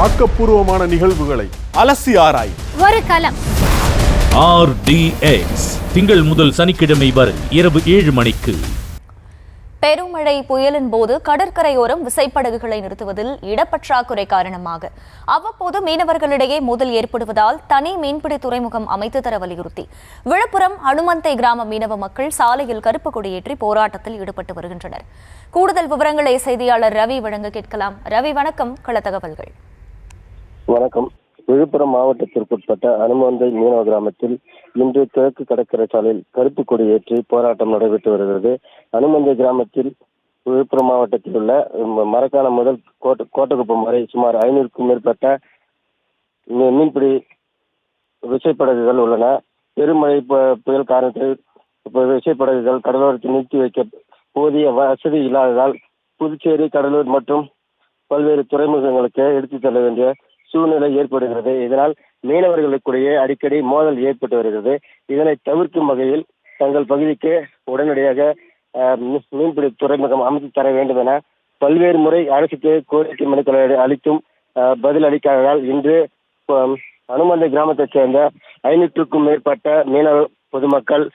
ஆக்கப்பூர்வமான நிகழ்வுகளை அலசி ஆராய் ஒரு களம். RDX திங்கள் முதல் சனிக்கிழமை வரை இரவு 7 மணிக்கு. பெருமழை புயலின் போது கடற்கரையோரம் விசைப்படகுகளை நிறுத்துவதில் இடப்பற்றாக்குறை காரணமாக அவ்வப்போது மீனவர்களிடையே மோதல் ஏற்படுவதால் தனி மீன்பிடி துறைமுகம் அமைத்து தர வலியுறுத்தி விழுப்புரம் அனுமந்தை கிராம மீனவ மக்கள் சாலையில் கருப்பு கொடியேற்றி போராட்டத்தில் ஈடுபட்டு வருகின்றனர். கூடுதல் விவரங்களை செய்தியாளர் ரவி வழங்க கேட்கலாம். ரவி, வணக்கம். கள தகவல்கள். வணக்கம். விழுப்புரம் மாவட்டத்திற்குட்பட்ட அனுமந்தை மீனவ கிராமத்தில் இன்று கிழக்கு கடற்கரை சாலையில் கருப்பு கொடி ஏற்றி போராட்டம் நடைபெற்று வருகிறது. அனுமந்தை கிராமத்தில் விழுப்புரம் மாவட்டத்தில் உள்ள மரக்காணம் முதல் கோட்டக்குப்பம் வரை சுமார் 500க்கும் மேற்பட்ட மீன்பிடி விசைப்படகுகள் உள்ளன. பெருமழை புயல் காரணத்தில் விசைப்படகுகள் கடலோரத்தில் நிறுத்தி வைக்க போதிய வசதி இல்லாததால் புதுச்சேரி, கடலூர் மற்றும் பல்வேறு துறைமுகங்களுக்கு எடுத்துச் செல்ல வேண்டிய சூழ்நிலை ஏற்படுகிறது. இதனால் மீனவர்களுக்கிடையே அடிக்கடி மோதல் ஏற்பட்டு வருகிறது. இதனை தவிர்க்கும் வகையில் தங்கள் பகுதிக்கு உடனடியாக மீன்பிடி துறைமுகம் அமைத்து தர வேண்டும் என பல்வேறு முறை அரசுக்கு கோரிக்கை மனுக்களை அளித்தும் பதில் அளிக்காததால் இன்று அனுமந்தை கிராமத்தைச் சேர்ந்த 500க்கும் மேற்பட்ட மீனவ பொதுமக்கள்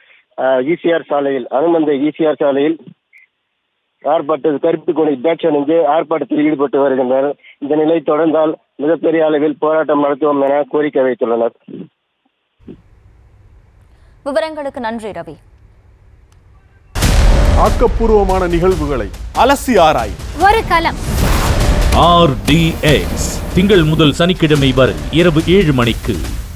ஈசிஆர் சாலையில் அனுமந்தை ஈசிஆர் சாலையில் கருப்பு கொடி பேட்ச் அணிந்து ஆர்ப்பாட்டத்தில் ஈடுபட்டு வருகின்றனர். இந்த நிலை தொடர்ந்தால் மிகப்பெரிய அளவில் போராட்டம் நடத்துவோம் என கோரிக்கை வைத்துள்ளனர். விவரங்களுக்கு நன்றி ரவி. ஆக்கப்பூர்வமான நிகழ்வுகளை அலசி ஆராய் ஒரு களம். RDX திங்கள் முதல் சனிக்கிழமை வரை இரவு 7 மணிக்கு.